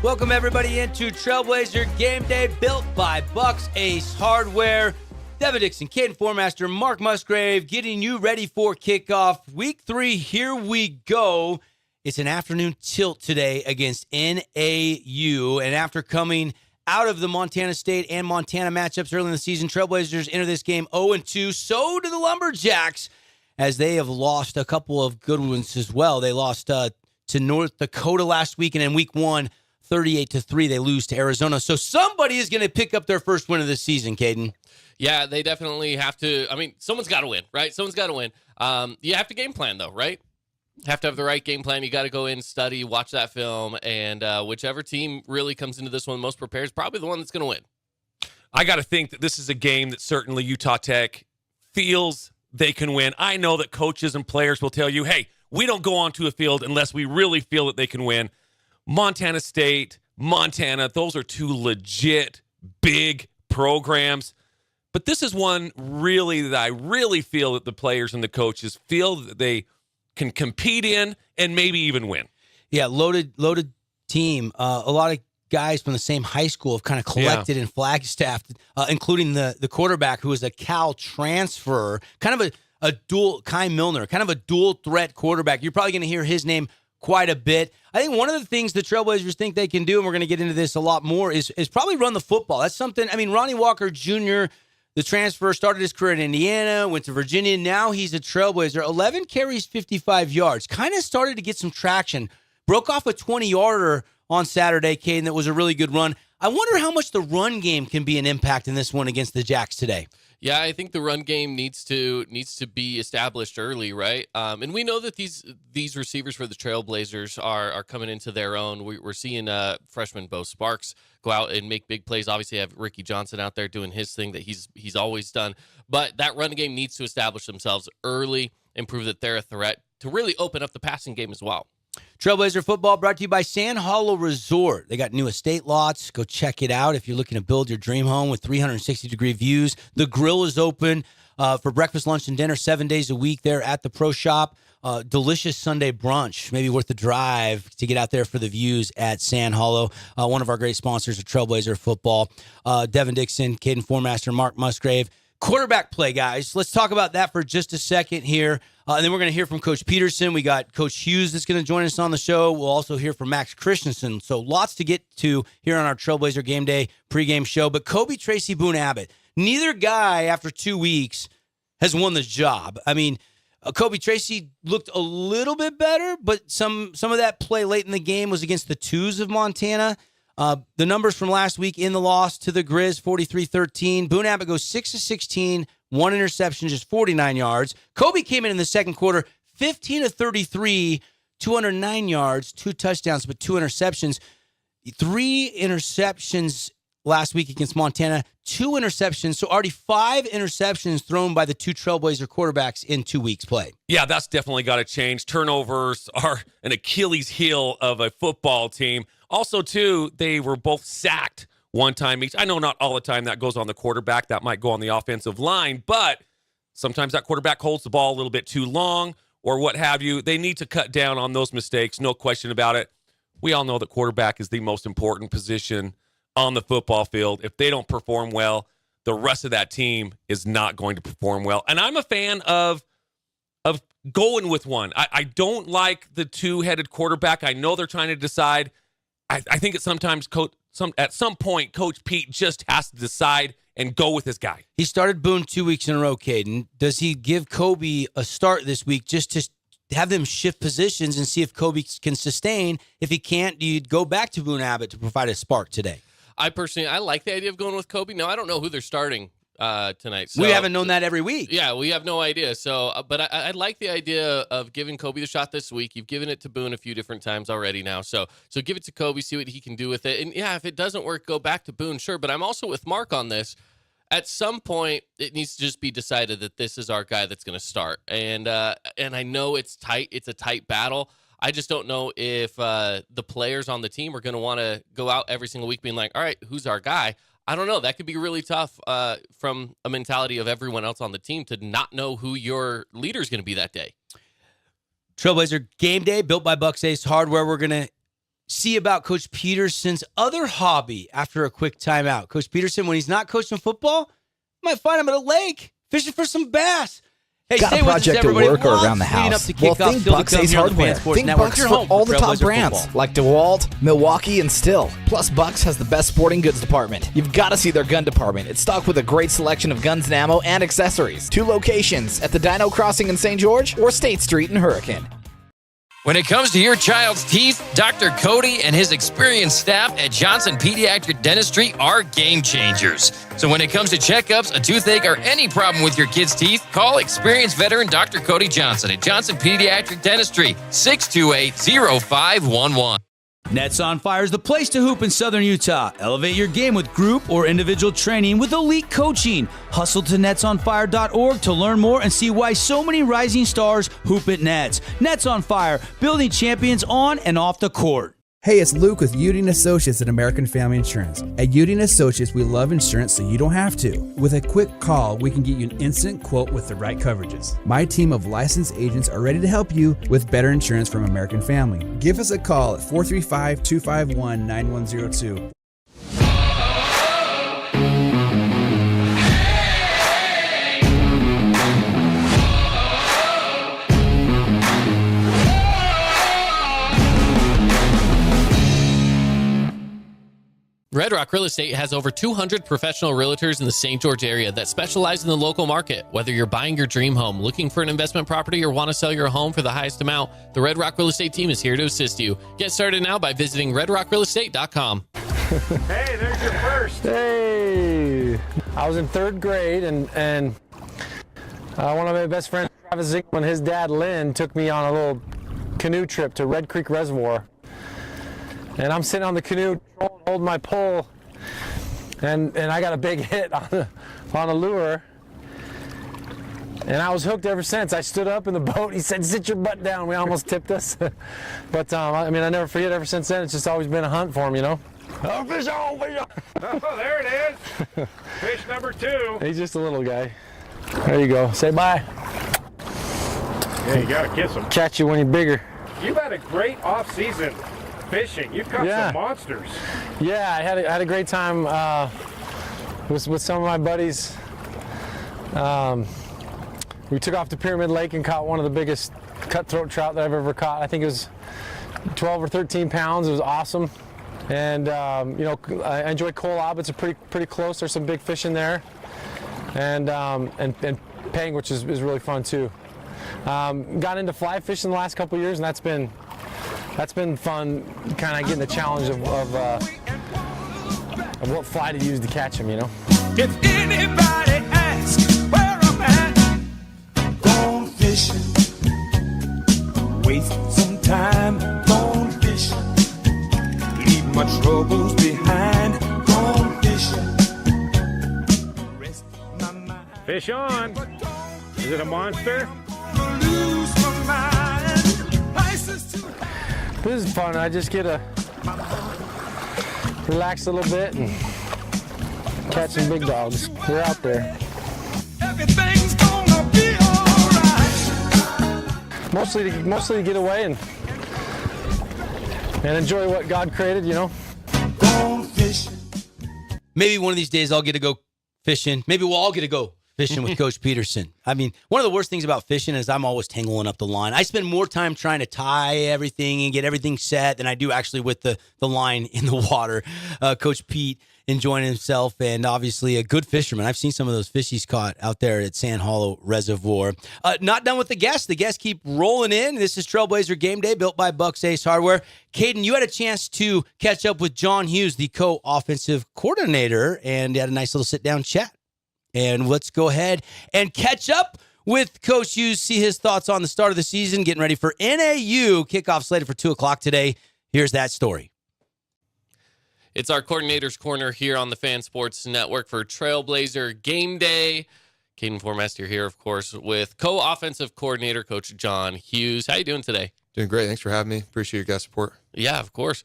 Welcome, everybody, into Trailblazer Game Day, built by Bucks Ace Hardware. Devin Dixon, Caden Formaster, Mark Musgrave, getting you ready for kickoff. Week 3, here we go. It's an afternoon tilt today against NAU. And after coming out of the Montana State and Montana matchups early in the season, Trailblazers enter this game 0-2. So do the Lumberjacks, as they have lost a couple of good ones as well. They lost to North Dakota last week, and in week 1, 38-3, they lose to Arizona. So somebody is going to pick up their first win of the season, Caden. Yeah, they definitely have to. I mean, someone's got to win, right? Someone's got to win. You have to game plan, though, right? Have to have the right game plan. You got to go in, study, watch that film, and whichever team really comes into this one most prepared is probably the one that's going to win. I got to think that this is a game that certainly Utah Tech feels they can win. I know that coaches and players will tell you, hey, we don't go onto a field unless we really feel that they can win. Montana State, Montana, those are two legit big programs. But this is one really that I really feel that the players and the coaches feel that they can compete in and maybe even win. Yeah, loaded team. A lot of guys from the same high school have kind of collected in Flagstaff, including the quarterback who is a Cal transfer, kind of a dual, Kai Milner, kind of a dual threat quarterback. You're probably going to hear his name quite a bit. I think one of the things the Trailblazers think they can do, and we're going to get into this a lot more, is probably run the football. That's something, I mean, Ronnie Walker Jr., the transfer, started his career in Indiana, went to Virginia. Now he's a Trailblazer. 11 carries, 55 yards. Kind of started to get some traction. Broke off a 20-yarder on Saturday, Caden. That was a really good run. I wonder how much the run game can be an impact in this one against the Jacks today. Yeah, I think the run game needs to be established early, right? And we know that these receivers for the Trailblazers are coming into their own. We're seeing freshman Bo Sparks go out and make big plays. Obviously, have Ricky Johnson out there doing his thing that he's always done. But that run game needs to establish themselves early and prove that they're a threat to really open up the passing game as well. Trailblazer football brought to you by Sand Hollow Resort. They got new estate lots. Go check it out if you're looking to build your dream home with 360-degree views. The grill is open for breakfast, lunch, and dinner 7 days a week there at the Pro Shop. Delicious Sunday brunch, maybe worth the drive to get out there for the views at Sand Hollow. One of our great sponsors of Trailblazer football. Devin Dixon, Caden Formaster, Mark Musgrave. Quarterback play, guys. Let's talk about that for just a second here. And then we're going to hear from Coach Peterson. We got Coach Hughes that's going to join us on the show. We'll also hear from Max Christensen. So lots to get to here on our Trailblazer Game Day pregame show. But Kobe Tracy Boone Abbott, neither guy after 2 weeks has won the job. I mean, Kobe Tracy looked a little bit better, but some of that play late in the game was against the twos of Montana. The numbers from last week in the loss to the Grizz, 43-13. Boone Abbott goes 6-16, 1 interception, just 49 yards. Kobe came in the second quarter, 15-33, 209 yards, 2 touchdowns, but 2 interceptions. 3 interceptions last week against Montana, 2 interceptions. So already 5 interceptions thrown by the 2 Trailblazer quarterbacks in 2 weeks play. Yeah, that's definitely got to change. Turnovers are an Achilles heel of a football team. Also, too, they were both sacked one time each. I know not all the time that goes on the quarterback. That might go on the offensive line, but sometimes that quarterback holds the ball a little bit too long or what have you. They need to cut down on those mistakes, no question about it. We all know that quarterback is the most important position on the football field. If they don't perform well, the rest of that team is not going to perform well. And I'm a fan of going with one. I don't like the two-headed quarterback. I know they're trying to decide. I think at some point, Coach Pete just has to decide and go with his guy. He started Boone 2 weeks in a row, Caden. Does he give Kobe a start this week just to have them shift positions and see if Kobe can sustain? If he can't, do you go back to Boone Abbott to provide a spark today? I like the idea of going with Kobe. Now, I don't know who they're starting tonight. So, we haven't known that every week. Yeah, we have no idea. So, but I like the idea of giving Kobe the shot this week. You've given it to Boone a few different times already now. So give it to Kobe, see what he can do with it. And yeah, if it doesn't work, go back to Boone, sure. But I'm also with Mark on this. At some point, it needs to just be decided that this is our guy that's going to start. And I know it's tight. It's a tight battle. I just don't know if the players on the team are going to want to go out every single week being like, all right, who's our guy? I don't know. That could be really tough from a mentality of everyone else on the team to not know who your leader is going to be that day. Trailblazer Game Day, built by Bucks Ace Hardware. We're going to see about Coach Peterson's other hobby after a quick timeout. Coach Peterson, when he's not coaching football, you might find him at a lake fishing for some bass. Hey, Got stay a with us, project at everybody. work or around the Leading house? up to Well, kickoff, think Phil Bucks DeKelly Ace here on the Hardware. Fan Sports Think Network. Bucks Your for home all for the top Trailblazer brands football. like DeWalt, Milwaukee, and Still. Plus, Bucks has the best sporting goods department. You've got to see their gun department. It's stocked with a great selection of guns and ammo and accessories. 2 locations at the Dino Crossing in St. George or State Street in Hurricane. When it comes to your child's teeth, Dr. Cody and his experienced staff at Johnson Pediatric Dentistry are game changers. So when it comes to checkups, a toothache, or any problem with your kid's teeth, call experienced veteran Dr. Cody Johnson at Johnson Pediatric Dentistry, 628-0511. Nets on Fire is the place to hoop in Southern Utah. Elevate your game with group or individual training with elite coaching. Hustle to netsonfire.org to learn more and see why so many rising stars hoop at Nets. Nets on Fire, building champions on and off the court. Hey, it's Luke with Udine Associates at American Family Insurance. At Udine Associates, we love insurance so you don't have to. With a quick call, we can get you an instant quote with the right coverages. My team of licensed agents are ready to help you with better insurance from American Family. Give us a call at 435-251-9102. Red Rock Real Estate has over 200 professional realtors in the St. George area that specialize in the local market. Whether you're buying your dream home, looking for an investment property, or want to sell your home for the highest amount, the Red Rock Real Estate team is here to assist you. Get started now by visiting redrockrealestate.com. Hey, there's your first. Hey, I was in 3rd grade, and one of my best friends, Travis Zink, when his dad Lynn took me on a little canoe trip to Red Creek Reservoir. And I'm sitting on the canoe, holding my pole, and I got a big hit on a lure. And I was hooked ever since. I stood up in the boat. He said, "Sit your butt down." We almost tipped us. But I never forget ever since then. It's just always been a hunt for him, you know. Oh, fish on, fish on. Oh, there it is. Fish number 2. He's just a little guy. There you go. Say bye. Yeah, you gotta kiss him. Catch you when you're bigger. You've had a great off-season fishing. You've caught some monsters. Yeah, I had a great time with some of my buddies. We took off to Pyramid Lake and caught one of the biggest cutthroat trout that I've ever caught. I think it was 12 or 13 pounds. It was awesome. And I enjoy Kolob. It's a pretty close. There's some big fish in there. And Pang, which is really fun too. Got into fly fishing the last couple of years, and that's been fun, kind of getting the challenge of what fly to use to catch them, you know. If anybody asks where I'm at, gone fishing, waste some time, gone fishing, leave my troubles behind, gone fishing, rest my mind. Fish on. Is it a monster? Lose my mind. License to This is fun. I just get to relax a little bit and catch some big dogs. They're out there. everything's gonna be alright. Mostly to get away and enjoy what God created, you know. Gone fishing. Maybe one of these days I'll get to go fishing. Maybe we'll all get to go fishing with Coach Peterson. I mean, one of the worst things about fishing is I'm always tangling up the line. I spend more time trying to tie everything and get everything set than I do actually with the line in the water. Coach Pete enjoying himself, and obviously a good fisherman. I've seen some of those fish he's caught out there at Sand Hollow Reservoir. Not done with the guests. The guests keep rolling in. This is Trailblazer Game Day, built by Bucks Ace Hardware. Caden, you had a chance to catch up with John Hughes, the co-offensive coordinator, and had a nice little sit-down chat. And let's go ahead and catch up with Coach Hughes, see his thoughts on the start of the season, getting ready for NAU kickoff slated for 2 o'clock today. Here's that story. It's our Coordinator's Corner here on the Fan Sports Network for Trailblazer Game Day. Caden Formaster here, of course, with co-offensive coordinator Coach John Hughes. How you doing today? Doing great. Thanks for having me. Appreciate your guys' support. Yeah, of course.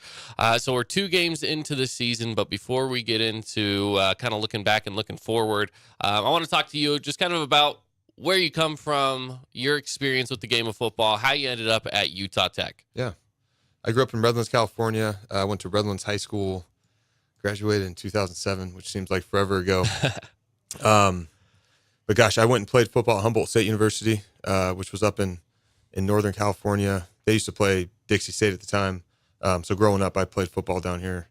So we're 2 games into the season, but before we get into kind of looking back and looking forward, I want to talk to you just kind of about where you come from, your experience with the game of football, how you ended up at Utah Tech. Yeah. I grew up in Redlands, California. I went to Redlands High School, graduated in 2007, which seems like forever ago. But gosh, I went and played football at Humboldt State University, which was up in Northern California. They used to play Dixie State at the time. So growing up, I played football down here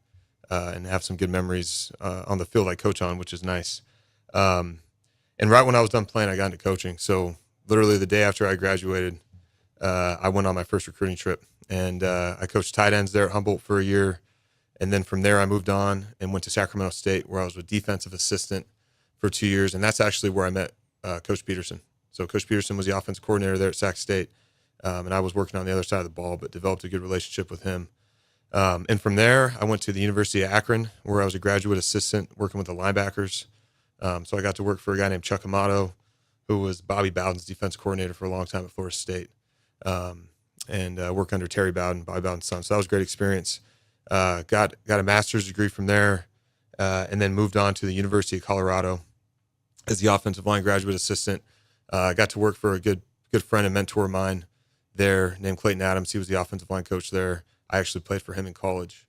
and have some good memories on the field I coach on, which is nice. And right when I was done playing, I got into coaching. So literally the day after I graduated, I went on my first recruiting trip. And I coached tight ends there at Humboldt for a year. And then from there, I moved on and went to Sacramento State, where I was a defensive assistant for 2 years. And that's actually where I met Coach Peterson. So Coach Peterson was the offensive coordinator there at Sac State. And I was working on the other side of the ball, but developed a good relationship with him. And from there, I went to the University of Akron, where I was a graduate assistant working with the linebackers. So I got to work for a guy named Chuck Amato, who was Bobby Bowden's defense coordinator for a long time at Florida State, and work under Terry Bowden, Bobby Bowden's son. So that was a great experience. Got a master's degree from there, and then moved on to the University of Colorado as the offensive line graduate assistant. Got to work for a good friend and mentor of mine there named Clayton Adams. He was the offensive line coach there. I actually played for him in college.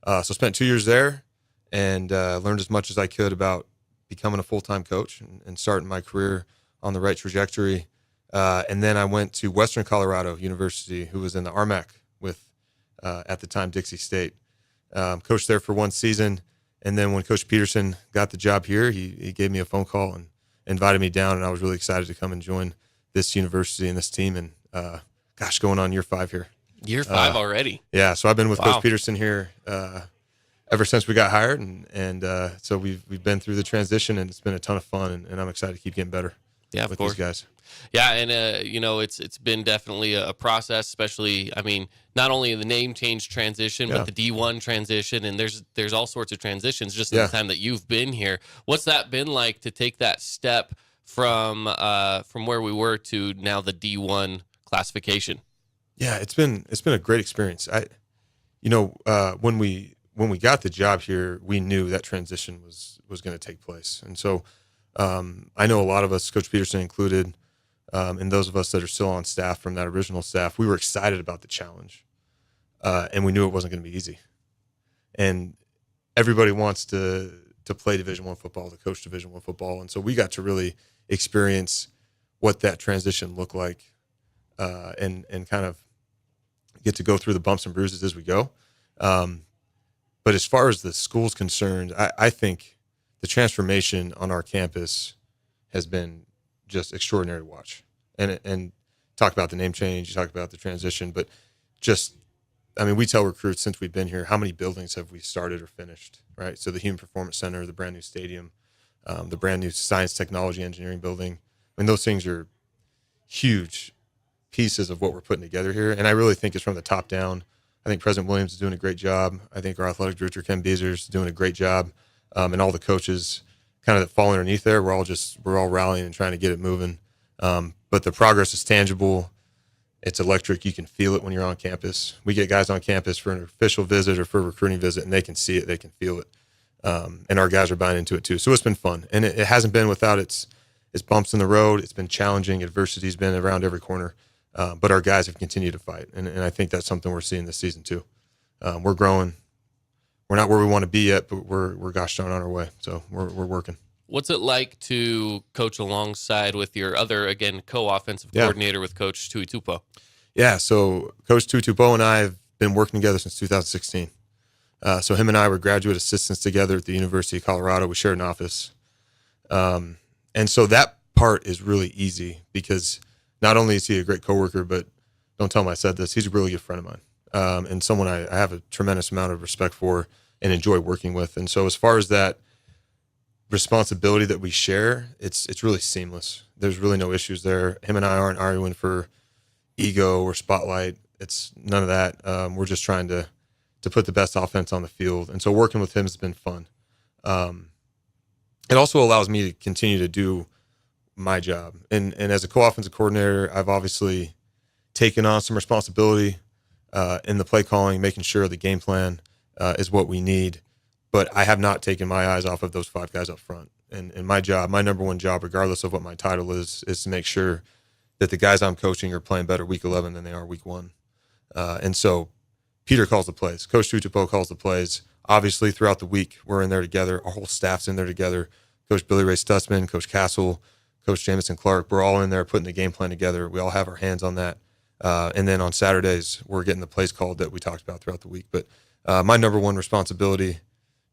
So spent 2 years there and learned as much as I could about becoming a full-time coach and starting my career on the right trajectory. And then I went to Western Colorado University, who was in the RMAC with, at the time, Dixie State. Coached there for 1 season. And then when Coach Peterson got the job here, he gave me a phone call and invited me down. And I was really excited to come and join this university and this team. And going on year 5 here. Year 5 already. Yeah. So I've been with Coach Peterson here ever since we got hired. And so we've been through the transition, and it's been a ton of fun. And I'm excited to keep getting better. Yeah, with of course. these guys. Yeah, and it's been definitely a process, especially, I mean, not only the name change transition, but the D1 transition, and there's all sorts of transitions just in the time that you've been here. What's that been like to take that step from where we were to now the D1 classification? Yeah, it's been a great experience. When we got the job here, we knew that transition was going to take place, and so I know a lot of us, Coach Peterson included, and those of us that are still on staff from that original staff, we were excited about the challenge, and we knew it wasn't going to be easy. And everybody wants to play Division I football, to coach Division I football, and so we got to really experience what that transition looked like, and kind of get to go through the bumps and bruises as we go. But as far as the school's concerned, I think the transformation on our campus has been just extraordinary to watch. And talk about the name change, you talk about the transition, but we tell recruits since we've been here, how many buildings have we started or finished, right? So the Human Performance Center, the brand new stadium, the brand new Science, Technology, Engineering building. I mean, those things are huge pieces of what we're putting together here. And I really think it's from the top down. I think President Williams is doing a great job. I think our athletic director, Ken Beazer, is doing a great job. And all the coaches kind of that fall underneath there, we're all rallying and trying to get it moving. But the progress is tangible. It's electric. You can feel it when you're on campus. We get guys on campus for an official visit or for a recruiting visit, and they can see it. They can feel it. And our guys are buying into it too. So it's been fun. And it hasn't been without its bumps in the road. It's been challenging. Adversity's been around every corner. But our guys have continued to fight. And I think that's something we're seeing this season too. We're growing. We're not where we want to be yet, but we're gosh darn on our way. So we're working. What's it like to coach alongside with your other, again, co-offensive coordinator with Coach Tui Tupo? Yeah, so Coach Tui Tupo and I have been working together since 2016. So him and I were graduate assistants together at the University of Colorado. We shared an office. And so that part is really easy because not only is he a great coworker, but don't tell him I said this, he's a really good friend of mine. And someone I have a tremendous amount of respect for and enjoy working with. And so as far as that responsibility that we share, it's really seamless. There's really no issues there. Him and I aren't arguing for ego or spotlight. It's none of that. We're just trying to put the best offense on the field. And so working with him has been fun. It also allows me to continue to do my job. And as a co-offensive coordinator, I've obviously taken on some responsibility in the play calling, making sure the game plan is what we need. But I have not taken my eyes off of those 5 guys up front. And my job, my number one job, regardless of what my title is to make sure that the guys I'm coaching are playing better week 11 than they are week 1. And so Peter calls the plays. Coach Tutupo calls the plays. Obviously, throughout the week, we're in there together. Our whole staff's in there together. Coach Billy Ray Stutzman, Coach Castle, Coach Jamison Clark, we're all in there putting the game plan together. We all have our hands on that. And then on Saturdays, we're getting the plays called that we talked about throughout the week. But my number one responsibility,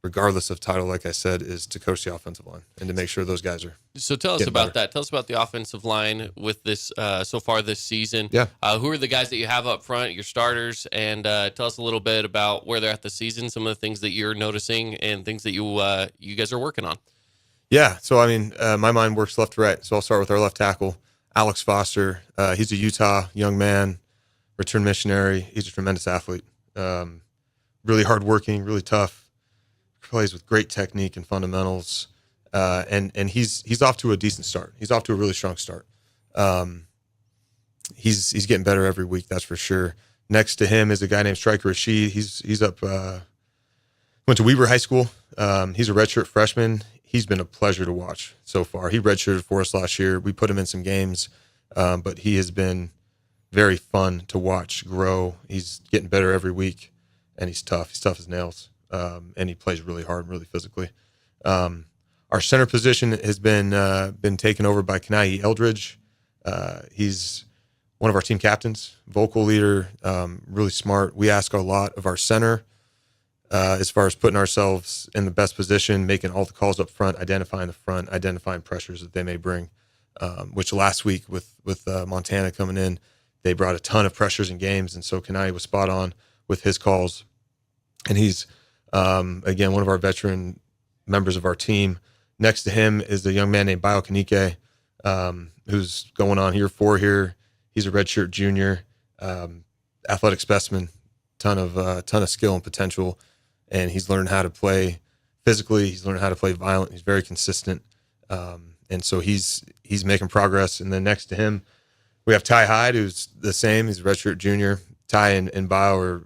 regardless of title, like I said, is to coach the offensive line and to make sure those guys are. So tell us about that. Tell us about the offensive line with this so far this season. Yeah. Who are the guys that you have up front, your starters, and tell us a little bit about where they're at the season, some of the things that you're noticing and things that you guys are working on. Yeah. So, I mean, my mind works left to right. So I'll start with our left tackle, Alex Foster. He's a Utah young man, return missionary. He's a tremendous athlete. Really hardworking, really tough, plays with great technique and fundamentals. And he's off to a decent start. He's off to a really strong start. He's getting better every week, that's for sure. Next to him is a guy named Striker Rashid. He's up, went to Weber High School. He's a redshirt freshman. He's been a pleasure to watch so far. He redshirted for us last year. We put him in some games, but he has been very fun to watch grow. He's getting better every week, and he's tough. He's tough as nails, and he plays really hard and really physically. Our center position has been taken over by Kenai Eldridge. He's one of our team captains, vocal leader, really smart. We ask a lot of our center as far as putting ourselves in the best position, making all the calls up front, identifying the front, identifying pressures that they may bring, which last week with Montana coming in, they brought a ton of pressures in games, and so Kenai was spot on with his calls. And he's, again, one of our veteran members of our team. Next to him is a young man named Bio Kanike, who's going on year 4 here. He's a redshirt junior, athletic specimen, ton of skill and potential, and he's learned how to play physically. He's learned how to play violent. He's very consistent, and so he's making progress. And then next to him, we have Ty Hyde, who's the same. He's a redshirt junior. Ty and Bio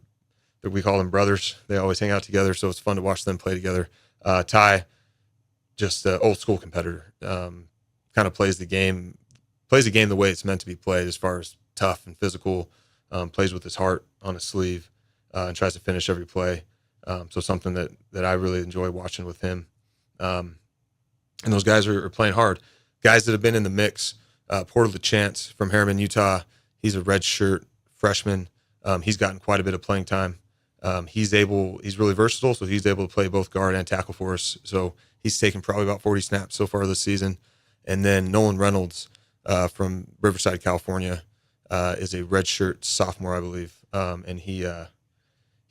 we call them brothers. They always hang out together, so it's fun to watch them play together. Ty, just an old school competitor, kind of plays the game the way it's meant to be played, as far as tough and physical. Plays with his heart on his sleeve, and tries to finish every play. So something that I really enjoy watching with him. And those guys are playing hard. Guys that have been in the mix. Porter LeChance from Harriman, Utah. He's a redshirt freshman. He's gotten quite a bit of playing time. He's really versatile, so he's able to play both guard and tackle for us. So he's taken probably about 40 snaps so far this season. And then Nolan Reynolds from Riverside, California, is a redshirt sophomore, I believe. And he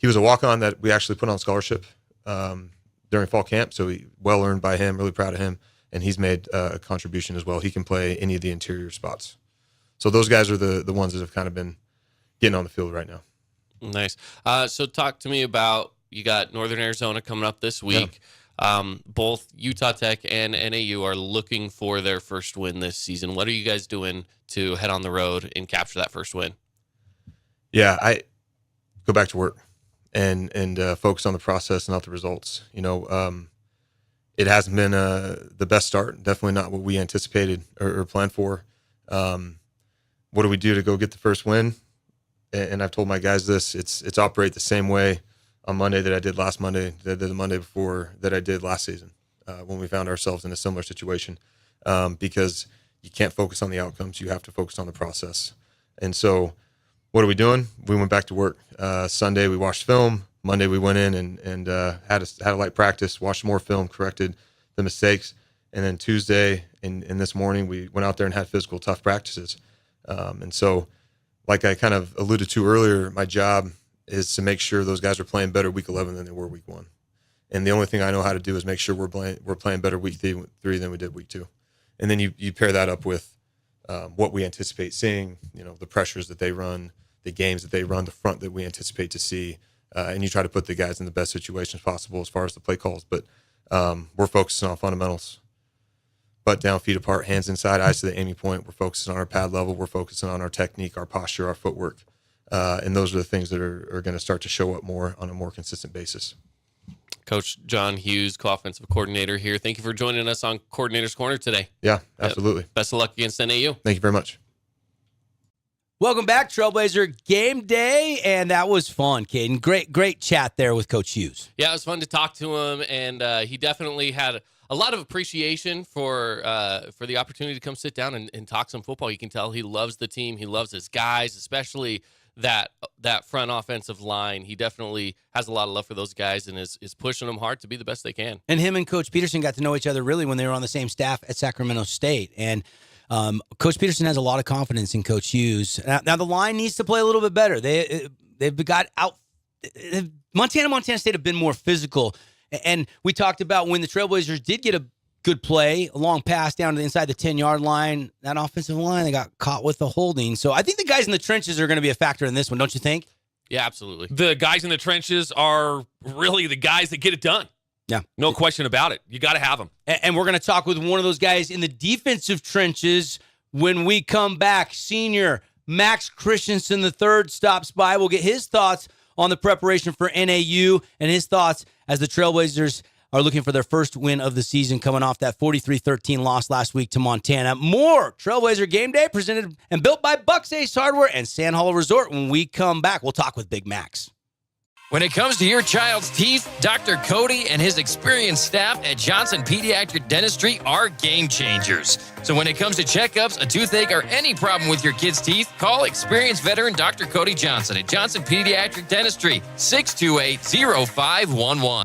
was a walk-on that we actually put on scholarship during fall camp. So well earned by him, really proud of him. And he's made a contribution as well. He can play any of the interior spots. So those guys are the ones that have kind of been getting on the field right now. Nice. So talk to me about, you got Northern Arizona coming up this week. Yeah. Both Utah Tech and NAU are looking for their first win this season. What are you guys doing to head on the road and capture that first win? Yeah, I go back to work and focus on the process, not the results. It hasn't been the best start. Definitely not what we anticipated or planned for. What do we do to go get the first win? And I've told my guys this: it's operate the same way on Monday that I did last Monday, that I did the Monday before, that I did last season when we found ourselves in a similar situation. Because you can't focus on the outcomes; you have to focus on the process. And so, what are we doing? We went back to work. Sunday we watched film. Monday we went in and had a light practice, watched more film, corrected the mistakes, and then Tuesday and this morning we went out there and had physical, tough practices. And so, like I kind of alluded to earlier, my job is to make sure those guys are playing better week 11 than they were week 1. And the only thing I know how to do is make sure we're playing better week 3 than we did week 2. And then you pair that up with what we anticipate seeing, the pressures that they run, the games that they run, the front that we anticipate to see, and you try to put the guys in the best situations possible as far as the play calls. But we're focusing on fundamentals. Butt down, feet apart, hands inside, eyes to the aiming point. We're focusing on our pad level. We're focusing on our technique, our posture, our footwork. And those are the things that are going to start to show up more on a more consistent basis. Coach John Hughes, co-offensive coordinator here. Thank you for joining us on Coordinator's Corner today. Yeah, absolutely. Best of luck against NAU. Thank you very much. Welcome back, Trailblazer Game Day, and that was fun, Caden. Great chat there with Coach Hughes. Yeah, it was fun to talk to him, and he definitely had a lot of appreciation for the opportunity to come sit down and talk some football. You can tell he loves the team. He loves his guys, especially that front offensive line. He definitely has a lot of love for those guys and is pushing them hard to be the best they can. And him and Coach Peterson got to know each other really when they were on the same staff at Sacramento State. And Coach Peterson has a lot of confidence in Coach Hughes. Now the line needs to play a little bit better. They've got out. Montana State have been more physical. And we talked about when the Trailblazers did get a good play, a long pass down to the inside the 10-yard line. That offensive line, they got caught with the holding. So I think the guys in the trenches are going to be a factor in this one, don't you think? Yeah, absolutely. The guys in the trenches are really the guys that get it done. Yeah. No question about it. You got to have them. And we're going to talk with one of those guys in the defensive trenches when we come back. Senior Max Christensen III stops by. We'll get his thoughts on the preparation for NAU and his thoughts as the Trailblazers are looking for their first win of the season coming off that 43-13 loss last week to Montana. More Trailblazer Game Day presented and built by Bucks Ace Hardware and Sand Hollow Resort. When we come back, we'll talk with Big Max. When it comes to your child's teeth, Dr. Cody and his experienced staff at Johnson Pediatric Dentistry are game changers. So when it comes to checkups, a toothache, or any problem with your kid's teeth, call experienced veteran Dr. Cody Johnson at Johnson Pediatric Dentistry, 628-0511.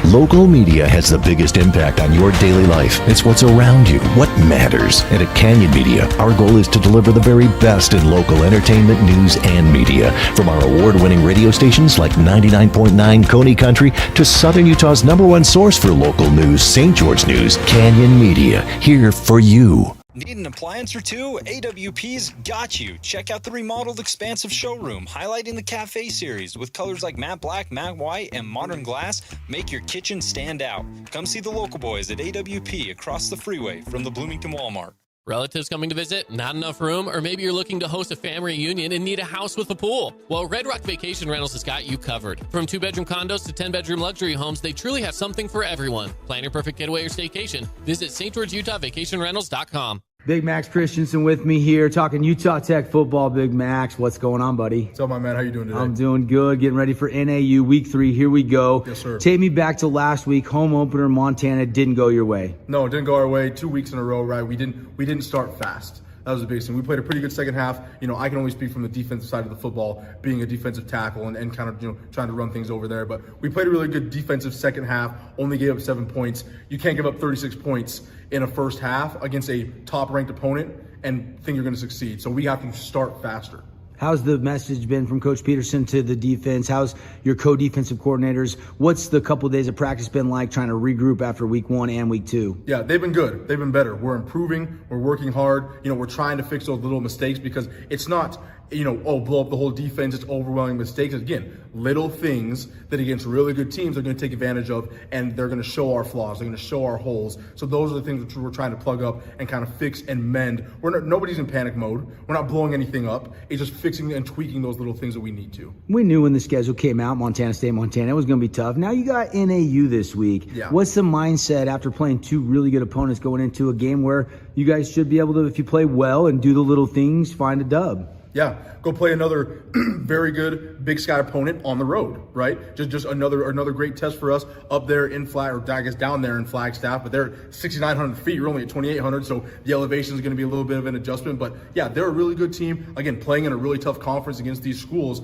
Local media has the biggest impact on your daily life. It's what's around you, what matters. And at Canyon Media, our goal is to deliver the very best in local entertainment, news, and media. From our award-winning radio stations like 99.9 Coney Country to Southern Utah's #1 source for local news, St. George News, Canyon Media, here for you. Need an appliance or two? AWP's got you. Check out the remodeled expansive showroom, highlighting the Cafe series with colors like matte black, matte white, and modern glass. Make your kitchen stand out. Come see the local boys at AWP across the freeway from the Bloomington Walmart. Relatives coming to visit, not enough room, or maybe you're looking to host a family reunion and need a house with a pool. Well, Red Rock Vacation Rentals has got you covered. From 2-bedroom condos to 10-bedroom luxury homes, they truly have something for everyone. Plan your perfect getaway or staycation. Visit stgeorgeutahvacationrentals.com. Big Max Christensen with me here, talking Utah Tech football. Big Max, what's going on, buddy? What's up, my man? How you doing today? I'm doing good, getting ready for NAU Week 3. Here we go. Yes, sir. Take me back to last week, home opener, Montana. Didn't go your way. No, it didn't go our way. 2 weeks in a row, right? We didn't start fast. That was the biggest thing. We played a pretty good second half. I can only speak from the defensive side of the football, being a defensive tackle and kind of trying to run things over there. But we played a really good defensive second half, only gave up 7 points. You can't give up 36 points in a first half against a top-ranked opponent and think you're going to succeed. So we have to start faster. How's the message been from Coach Peterson to the defense? How's your co-defensive coordinators? What's the couple of days of practice been like trying to regroup after week 1 and week 2? Yeah, they've been good. They've been better. We're improving. We're working hard. We're trying to fix those little mistakes because it's not, blow up the whole defense. It's overwhelming mistakes. Again, little things that against really good teams are going to take advantage of, and they're going to show our flaws. They're going to show our holes. So those are the things that we're trying to plug up and kind of fix and mend. Nobody's in panic mode. We're not blowing anything up. It's just fixing and tweaking those little things that we need to. We knew when the schedule came out, Montana State, Montana, it was going to be tough. Now you got NAU this week. Yeah. What's the mindset after playing 2 really good opponents going into a game where you guys should be able to, if you play well and do the little things, find a dub? Yeah, go play another very good Big Sky opponent on the road, right? Just another great test for us up there in down there in Flagstaff, but they're 6,900 feet. We're only at 2,800, so the elevation is going to be a little bit of an adjustment. But yeah, they're a really good team. Again, playing in a really tough conference against these schools.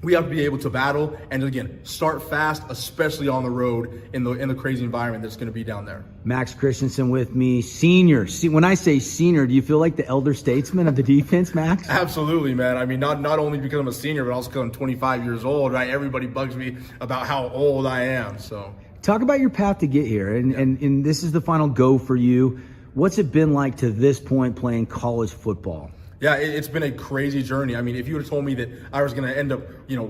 We have to be able to battle and, again, start fast, especially on the road in the crazy environment that's going to be down there. Max Christensen with me, senior. When I say senior, do you feel like the elder statesman of the defense, Max? Absolutely, man. I mean, not only because I'm a senior, but also because I'm 25 years old, right? Everybody bugs me about how old I am, so. Talk about your path to get here, and this is the final go for you. What's it been like to this point playing college football? Yeah, it's been a crazy journey. I mean, if you would have told me that I was going to end up,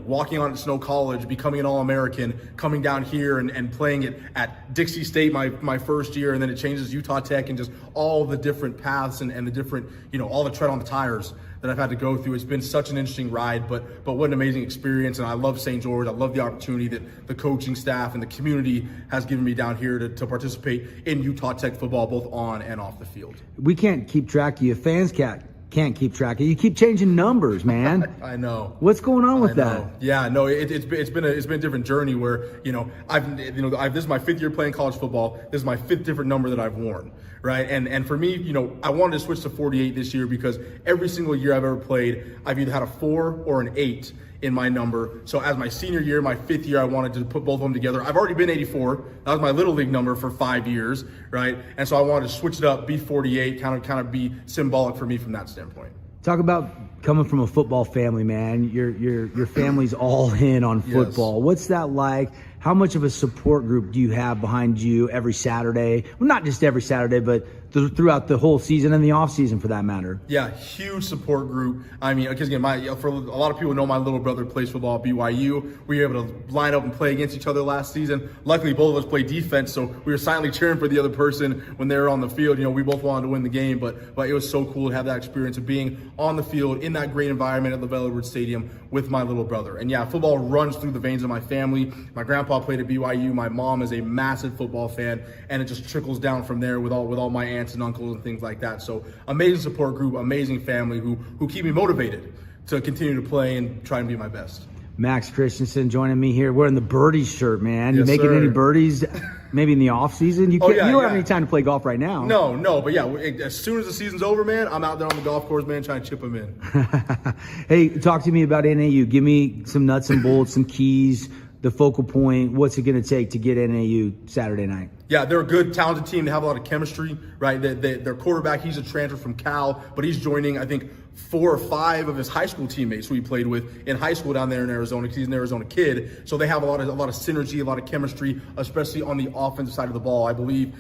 walking on at Snow College, becoming an All-American, coming down here and playing it at Dixie State my first year, and then it changes Utah Tech and just all the different paths and the different, all the tread on the tires that I've had to go through. It's been such an interesting ride, but what an amazing experience. And I love St. George. I love the opportunity that the coaching staff and the community has given me down here to participate in Utah Tech football, both on and off the field. We can't keep track of you. Fans can't can't keep track of. You keep changing numbers, man. I know. What's going on with I that? know. Yeah, no, it's been a different journey where this is my 5th year playing college football. This is my 5th different number that I've worn, right? And for me, I wanted to switch to 48 this year because every single year I've ever played, I've either had a 4 or an 8 in my number. So as my senior year, my 5th year, I wanted to put both of them together. I've already been 84. That was my little league number for 5 years, right? And so I wanted to switch it up, be 48, kind of be symbolic for me from that standpoint. Talk about coming from a football family, man. Your family's all in on football. Yes. What's that like? How much of a support group do you have behind you every Saturday? Well, not just every Saturday, but throughout the whole season and the off season for that matter. Yeah, huge support group. I mean, because again, for a lot of people know my little brother plays football at BYU. We were able to line up and play against each other last season. Luckily, both of us played defense, so we were silently cheering for the other person when they were on the field. We both wanted to win the game, but it was so cool to have that experience of being on the field in that great environment at LaVell Edwards Stadium with my little brother. And yeah, football runs through the veins of my family. My grandpa played at BYU. My mom is a massive football fan, and it just trickles down from there with all my aunts and uncles and things like that. So amazing support group, amazing family who keep me motivated to continue to play and try and be my best. Max Christensen joining me here wearing the birdies shirt, man. You Yes, making sir. any birdies maybe in the off season? You don't have any time to play golf right now. No, but yeah, as soon as the season's over, man, I'm out there on the golf course, man, trying to chip them in. Hey, talk to me about NAU. Give me some nuts and bolts, some keys, the focal point. What's it going to take to get NAU Saturday night? Yeah, they're a good, talented team. They have a lot of chemistry, right? Their quarterback, he's a transfer from Cal, but he's joining, I think, 4 or 5 of his high school teammates who he played with in high school down there in Arizona because he's an Arizona kid. So they have a lot of synergy, a lot of chemistry, especially on the offensive side of the ball. I believe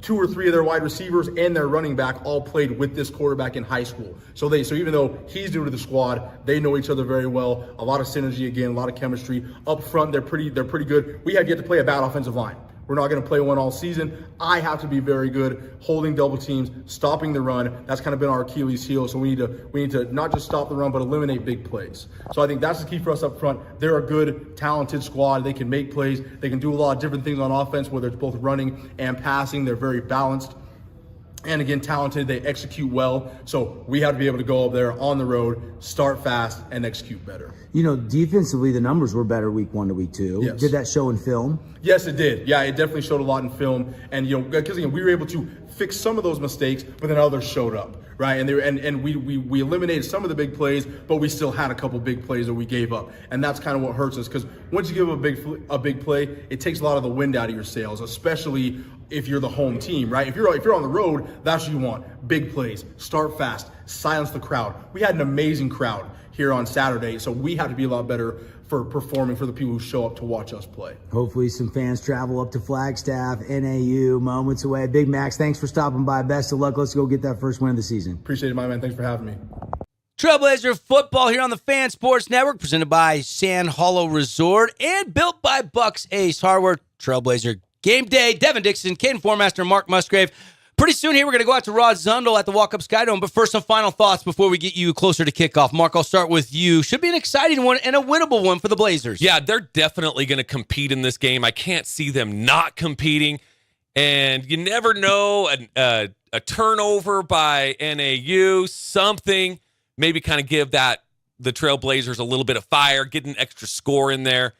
2 or 3 of their wide receivers and their running back all played with this quarterback in high school. So even though he's new to the squad, they know each other very well. A lot of synergy again, a lot of chemistry. Up front, they're pretty good. We have yet to play a bad offensive line. We're not going to play one all season. I have to be very good holding double teams, stopping the run. That's kind of been our Achilles heel. So we need to not just stop the run, but eliminate big plays. So I think that's the key for us up front. They're a good, talented squad. They can make plays. They can do a lot of different things on offense, whether it's both running and passing. They're very balanced. And again, talented, they execute well. So we have to be able to go up there on the road, start fast, and execute better. Defensively, the numbers were better week 1 to week 2. Yes. Did that show in film? Yes, it did. Yeah, it definitely showed a lot in film. And, because again, we were able to fix some of those mistakes, but then others showed up, right? And we eliminated some of the big plays, but we still had a couple big plays that we gave up. And that's kind of what hurts us, because once you give up a big play, it takes a lot of the wind out of your sails, especially if you're the home team, right? If you're on the road, that's what you want. Big plays, start fast, silence the crowd. We had an amazing crowd here on Saturday, so we have to be a lot better for performing for the people who show up to watch us play. Hopefully some fans travel up to Flagstaff, NAU, moments away. Big Max, thanks for stopping by. Best of luck. Let's go get that first win of the season. Appreciate it, my man. Thanks for having me. Trailblazer football here on the Fan Sports Network, presented by Sand Hollow Resort and built by Bucks Ace Hardware. Trailblazer game day. Devin Dixon, Caden Formaster, Mark Musgrave. Pretty soon here, we're going to go out to Rod Zundel at the Walk-Up Skydome. But first, some final thoughts before we get you closer to kickoff. Mark, I'll start with you. Should be an exciting one and a winnable one for the Blazers. Yeah, they're definitely going to compete in this game. I can't see them not competing. And you never know, a turnover by NAU, something, maybe kind of give the Trailblazers a little bit of fire, get an extra score in there.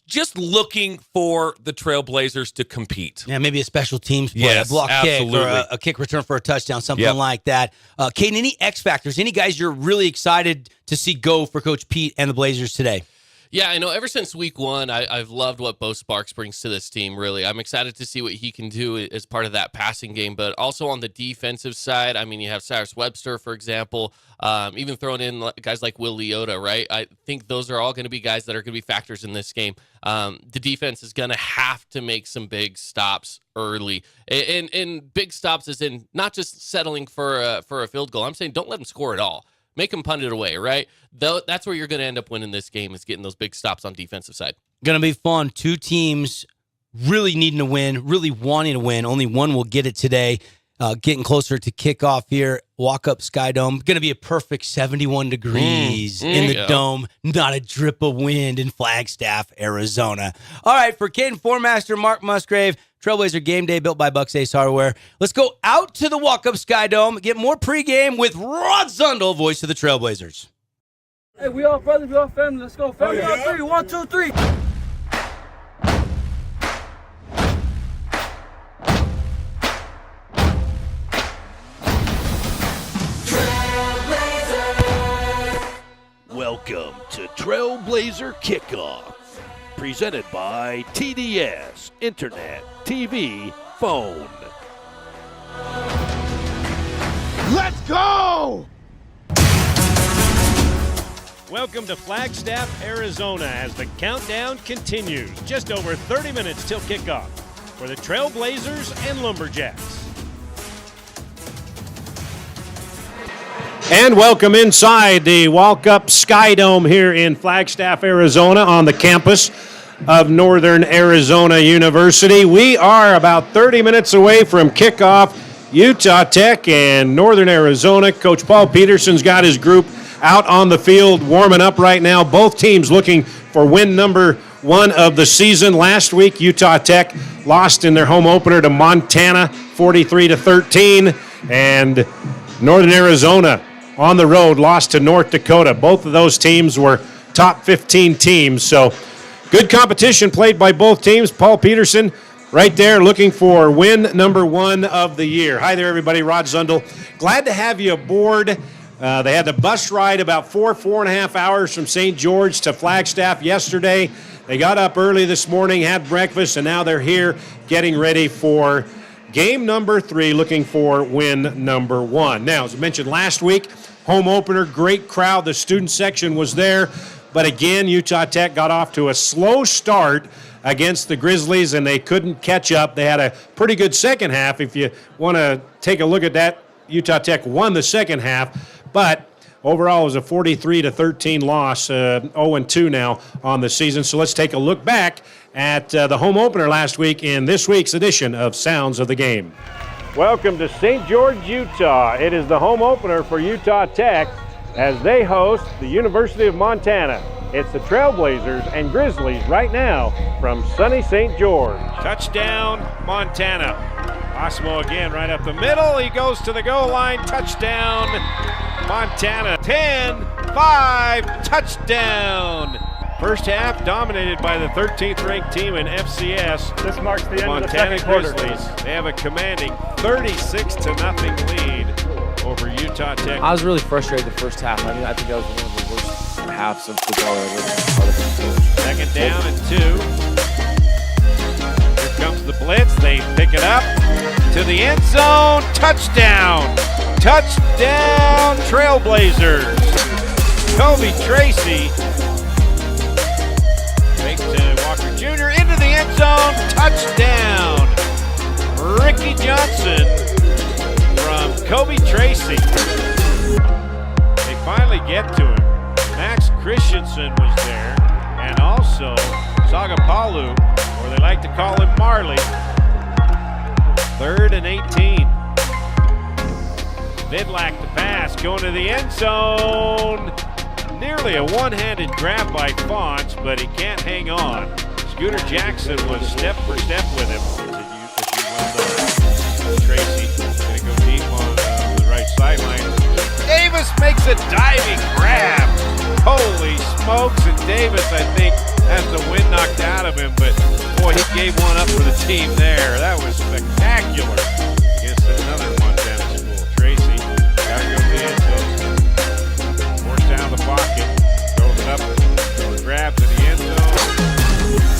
Just looking for the Trailblazers to compete. Yeah, maybe a special teams play, yes, a block absolutely. kick, or a kick return for a touchdown, something like that. Caden, any X factors, any guys you're really excited to see go for Coach Pete and the Blazers today? Yeah, I know ever since week 1, I've loved what Bo Sparks brings to this team, really. I'm excited to see what he can do as part of that passing game, but also on the defensive side, I mean, you have Cyrus Webster, for example, even throwing in guys like Will Leota, right? I think those are all going to be guys that are going to be factors in this game. The defense is going to have to make some big stops early. And big stops is in not just settling for a field goal. I'm saying don't let them score at all. Make them punt it away, right? That's where you're going to end up winning this game, is getting those big stops on defensive side. Going to be fun. 2 teams really needing to win, really wanting to win. Only one will get it today. Getting closer to kickoff here. Walk up Sky Dome. Going to be a perfect 71 degrees in the dome. Not a drip of wind in Flagstaff, Arizona. All right, for Caden Formaster, Mark Musgrave, Trailblazer Game Day built by Bucks Ace Hardware. Let's go out to the Walk Up Sky Dome. Get more pregame with Rod Zundel, voice of the Trailblazers. Hey, we all brothers, we all family. Let's go. Family on three. 1, 2, 3. Welcome to Trailblazer Kickoff, presented by TDS, Internet, TV, Phone. Let's go! Welcome to Flagstaff, Arizona, as the countdown continues. Just over 30 minutes till kickoff for the Trailblazers and Lumberjacks. And welcome inside the walk-up Sky Dome here in Flagstaff, Arizona, on the campus of Northern Arizona University. We are about 30 minutes away from kickoff. Utah Tech and Northern Arizona. Coach Paul Peterson's got his group out on the field warming up right now. Both teams looking for win number 1 of the season. Last week, Utah Tech lost in their home opener to Montana, 43-13, and Northern Arizona on the road lost to North Dakota. Both of those teams were top 15 teams, so good competition played by both teams. Paul Peterson right there looking for win number 1 of the year. Hi there, everybody. Rod Zundel. Glad to have you aboard. They had the bus ride about 4.5 hours from St. George to Flagstaff yesterday. They got up early this morning, had breakfast, and now they're here getting ready for game number 3, looking for win number 1. Now, as I mentioned last week, home opener, great crowd. The student section was there. But again, Utah Tech got off to a slow start against the Grizzlies, and they couldn't catch up. They had a pretty good second half. If you want to take a look at that, Utah Tech won the second half. But overall, it was a 43-13 loss, 0-2 now on the season. So let's take a look back at the home opener last week in this week's edition of Sounds of the Game. Welcome to St. George, Utah. It is the home opener for Utah Tech as they host the University of Montana. It's the Trailblazers and Grizzlies right now from sunny St. George. Touchdown, Montana. Osmo again right up the middle. He goes to the goal line. Touchdown, Montana. 10-5, touchdown. First half dominated by the 13th ranked team in FCS. This marks the end of the second quarter. Grizzlies. They have a commanding 36-0 lead over Utah Tech. I was really frustrated the first half. I think that was one of the worst halves of football ever. Second down and 2. Here comes the blitz. They pick it up to the end zone. Touchdown! Touchdown, Trailblazers! Kobe Tracy. Fake to Walker Jr. into the end zone. Touchdown! Ricky Johnson from Kobe Tracy. They finally get to him. Max Christensen was there, and also Sagapalu, or they like to call him Marley. 3rd and 18. Vidlak to pass, going to the end zone. Nearly a one-handed grab by Fonts, but he can't hang on. Scooter Jackson was step for step with him. Tracy going to go deep on the right sideline. Davis makes a diving grab. Holy smokes, and Davis, I think, has the wind knocked out of him, but boy, he gave one up for the team there. That was spectacular against another Montana school. Tracy, got to go to the end zone. Forced down the pocket, throws it up, grabs in the end zone.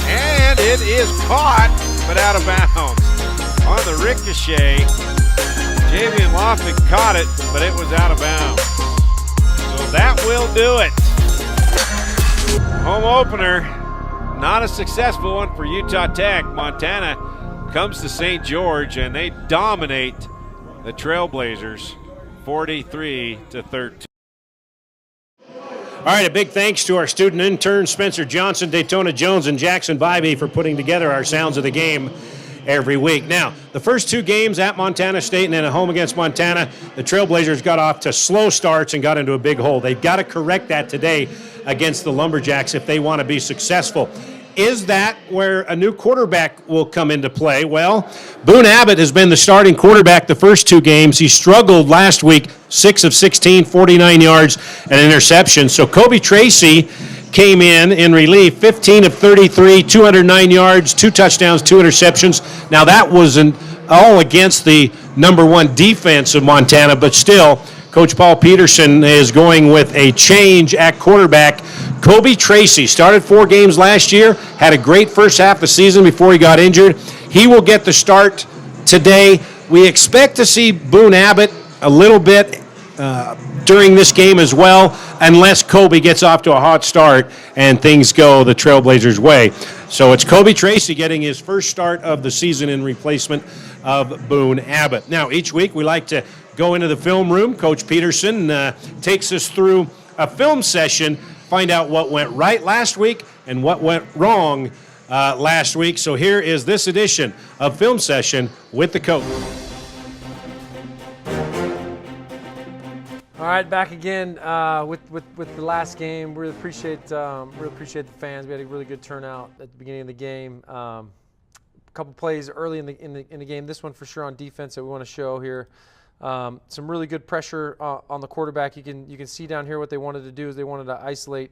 And it is caught, but out of bounds. On the ricochet, Javian Lofton caught it, but it was out of bounds. So that will do it. Home opener, not a successful one for Utah Tech. Montana comes to St. George, and they dominate the Trailblazers 43-13. All right, a big thanks to our student interns, Spencer Johnson, Daytona Jones, and Jackson Bybee for putting together our Sounds of the Game every week. Now, the first 2 games at Montana State and then at home against Montana, the Trailblazers got off to slow starts and got into a big hole. They've got to correct that today against the Lumberjacks if they want to be successful. Is that where a new quarterback will come into play? Well, Boone Abbott has been the starting quarterback the first 2 games. He struggled last week, 6 of 16, 49 yards, and an interception. So Kobe Tracy came in relief, 15 of 33, 209 yards, 2 touchdowns, 2 interceptions. Now that wasn't all against the number 1 defense of Montana, but still, Coach Paul Peterson is going with a change at quarterback. Kobe Tracy started 4 games last year, had a great first half of the season before he got injured. He will get the start today. We expect to see Boone Abbott a little bit during this game as well, unless Kobe gets off to a hot start and things go the Trailblazers' way. So it's Kobe Tracy getting his first start of the season in replacement of Boone Abbott. Now, each week we like to go into the film room. Coach Peterson takes us through a film session, find out what went right last week and what went wrong last week. So here is this edition of Film Session with the coach. All right, back again with the last game. Really appreciate the fans. We had a really good turnout at the beginning of the game. A couple plays early in the game. This one for sure on defense that we want to show here. Some really good pressure on the quarterback. You can see down here what they wanted to do is they wanted to isolate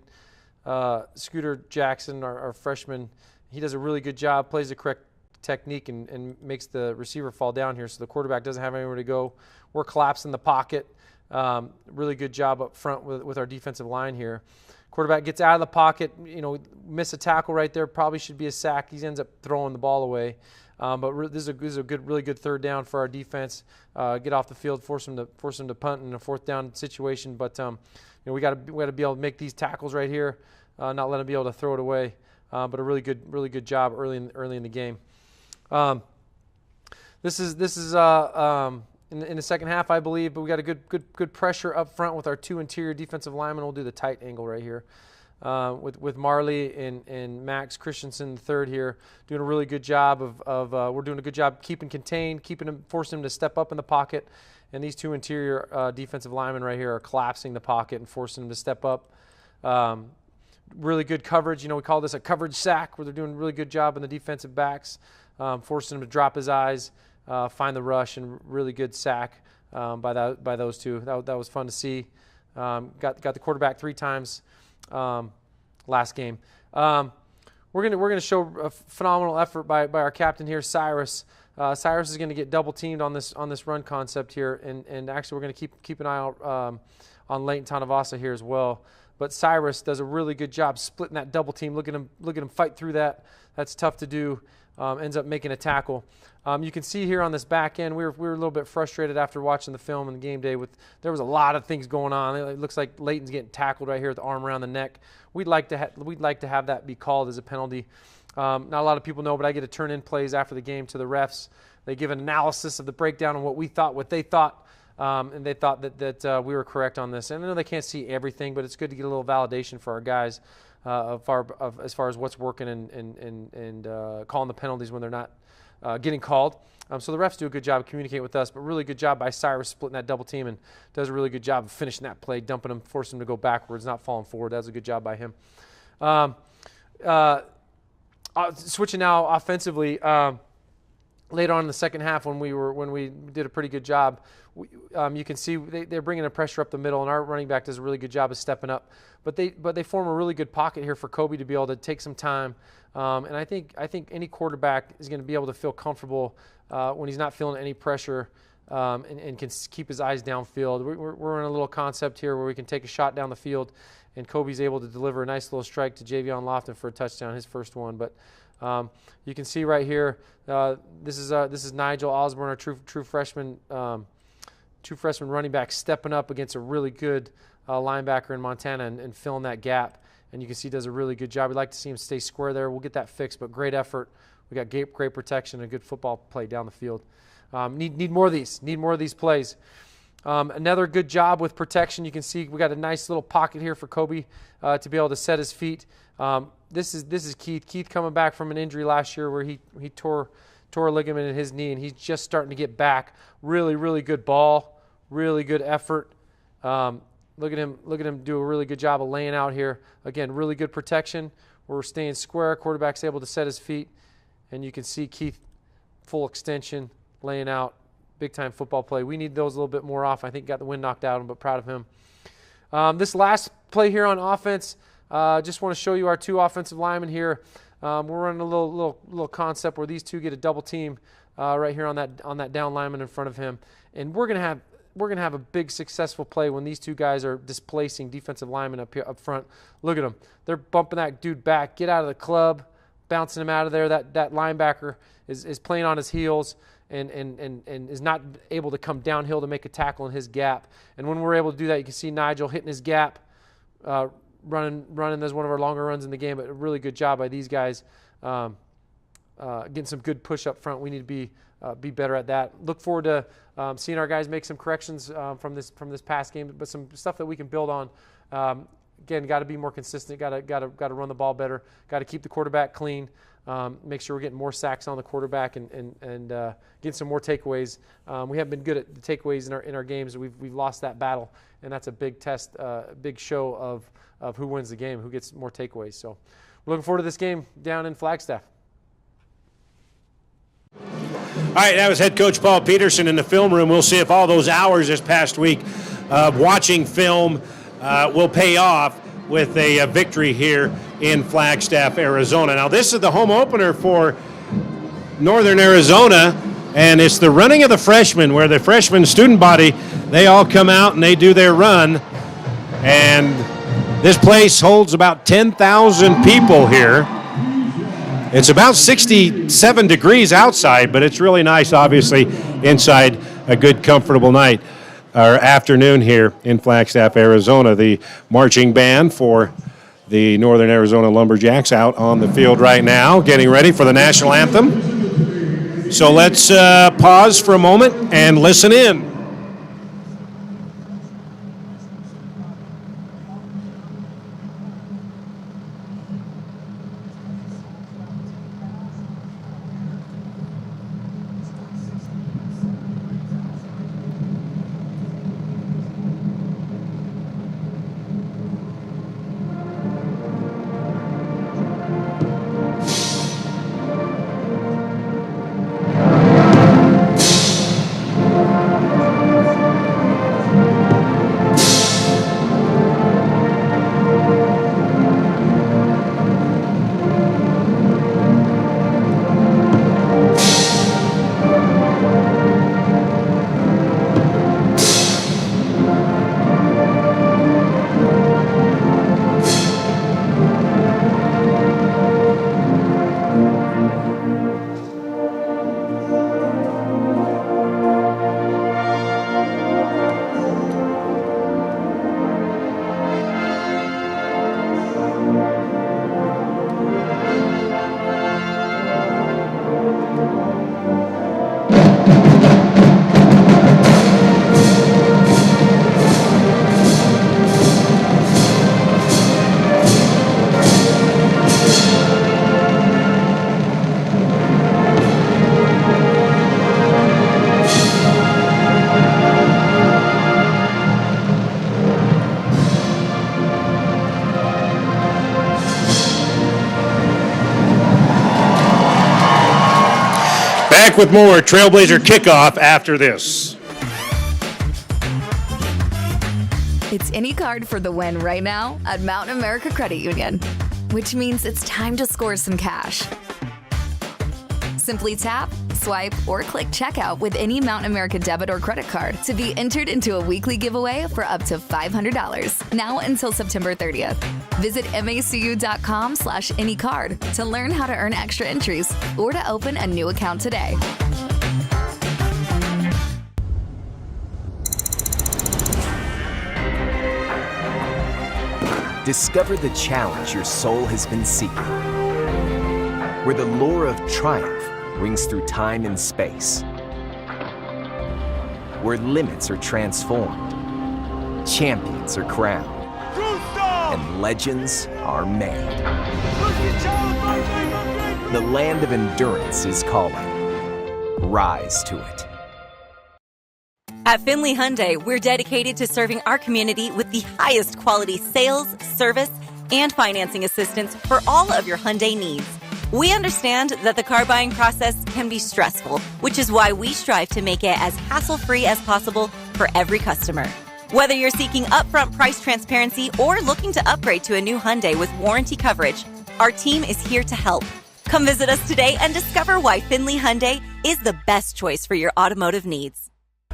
Scooter Jackson, our freshman. He does a really good job, plays the correct technique, and makes the receiver fall down here so the quarterback doesn't have anywhere to go. We're collapsing the pocket. Really good job up front with our defensive line here. Quarterback gets out of the pocket, miss a tackle right there, probably should be a sack. He ends up throwing the ball away. But this is a really good third down for our defense. Get off the field, force them to punt in a 4th down situation. But we got to be able to make these tackles right here, not let them be able to throw it away. But a really good job early in the game. This is in the second half, I believe. But we got a good pressure up front with our 2 interior defensive linemen. We'll do the tight angle right here. With Marley and Max Christensen the third here, doing a really good job we're doing a good job keeping contained, forcing them to step up in the pocket, and these 2 interior defensive linemen right here are collapsing the pocket and forcing them to step up. Really good coverage. We call this a coverage sack, where they're doing a really good job in the defensive backs, forcing them to drop his eyes, find the rush, and really good sack by those 2. That was fun to see. Got the quarterback 3 times. Last game. We're gonna show a phenomenal effort by our captain here, Cyrus. Cyrus is going to get double teamed on this run concept here, and actually we're going to keep an eye out on Leighton Tanavasa here as well. But Cyrus does a really good job splitting that double team. Look at him fight through that. That's tough to do. Ends up making a tackle. You can see here on this back end, we were a little bit frustrated after watching the film and the game day. There was a lot of things going on. It looks like Leighton's getting tackled right here with the arm around the neck. We'd like to have that be called as a penalty. Not a lot of people know, but I get to turn in plays after the game to the refs. They give an analysis of the breakdown on what they thought, and they thought that we were correct on this. And I know they can't see everything, but it's good to get a little validation for our guys as far as what's working and calling the penalties when they're not getting called. So the refs do a good job of communicating with us, but really good job by Cyrus splitting that double team and does a really good job of finishing that play, dumping them, forcing them to go backwards, not falling forward. That's a good job by him. Switching now offensively, later on in the second half when we did a pretty good job, you can see they're bringing the pressure up the middle, and our running back does a really good job of stepping up. But they form a really good pocket here for Kobe to be able to take some time. And I think any quarterback is going to be able to feel comfortable when he's not feeling any pressure and can keep his eyes downfield. We're in a little concept here where we can take a shot down the field, and Kobe's able to deliver a nice little strike to Javion Lofton for a touchdown, his first one. But you can see right here, this is Nigel Osborne, our true freshman running back, stepping up against a really good linebacker in Montana and filling that gap. And you can see he does a really good job. We'd like to see him stay square there. We'll get that fixed, but great effort. We got great protection and a good football play down the field. Need more of these. Need more of these plays. Another good job with protection. You can see we got a nice little pocket here for Kobe to be able to set his feet. This is Keith. Keith coming back from an injury last year where he tore tore a ligament in his knee, and he's just starting to get back. Really, really good ball, really good effort. Look at him do a really good job of laying out here. Again, really good protection. We're staying square. Quarterback's able to set his feet, and you can see Keith full extension, laying out, big-time football play. We need those a little bit more off. I think got the wind knocked out of him, but proud of him. This last play here on offense, just want to show you our 2 offensive linemen here. We're running a little concept where these 2 get a double team right here on that down lineman in front of him, and we're gonna have a big successful play when these 2 guys are displacing defensive linemen up front. Look at them; they're bumping that dude back. Get out of the club, bouncing him out of there. That linebacker is playing on his heels and is not able to come downhill to make a tackle in his gap. And when we're able to do that, you can see Nigel hitting his gap, running as one of our longer runs in the game. But a really good job by these guys, getting some good push up front. We need to be better at that. Look forward to seeing our guys make some corrections from this past game, but some stuff that we can build on. Again, got to be more consistent. Got to run the ball better. Got to keep the quarterback clean. Make sure we're getting more sacks on the quarterback and getting some more takeaways. We haven't been good at the takeaways in our games. We've lost that battle, and that's a big test, big show of who wins the game, who gets more takeaways. So we're looking forward to this game down in Flagstaff. All right, that was head coach Paul Peterson in the film room. We'll see if all those hours this past week of watching film will pay off with a victory here in Flagstaff, Arizona. Now, this is the home opener for Northern Arizona, and it's the running of the freshmen, where the freshman student body, they all come out and they do their run. And this place holds about 10,000 people here. It's about 67 degrees outside, but it's really nice, obviously, inside. A good, comfortable night or afternoon here in Flagstaff, Arizona. The marching band for the Northern Arizona Lumberjacks out on the field right now, getting ready for the national anthem. So let's pause for a moment and listen in. Back with more Trailblazer Kickoff after this. It's any card for the win right now at Mountain America Credit Union, which means it's time to score some cash. Simply tap, swipe, or click checkout with any Mountain America debit or credit card to be entered into a weekly giveaway for up to $500, now until September 30th. Visit macu.com/anycard to learn how to earn extra entries or to open a new account today. Discover the challenge your soul has been seeking, where the lure of triumph rings through time and space, where limits are transformed, champions are crowned, and legends are made. The land of endurance is calling. rise to it. At Finley Hyundai, we're dedicated to serving our community with the highest quality sales, service, and financing assistance for all of your Hyundai needs. We understand that the car buying process can be stressful, which is why we strive to make it as hassle-free as possible for every customer. Whether you're seeking upfront price transparency or looking to upgrade to a new Hyundai with warranty coverage, our team is here to help. Come visit us today and discover why Finley Hyundai is the best choice for your automotive needs.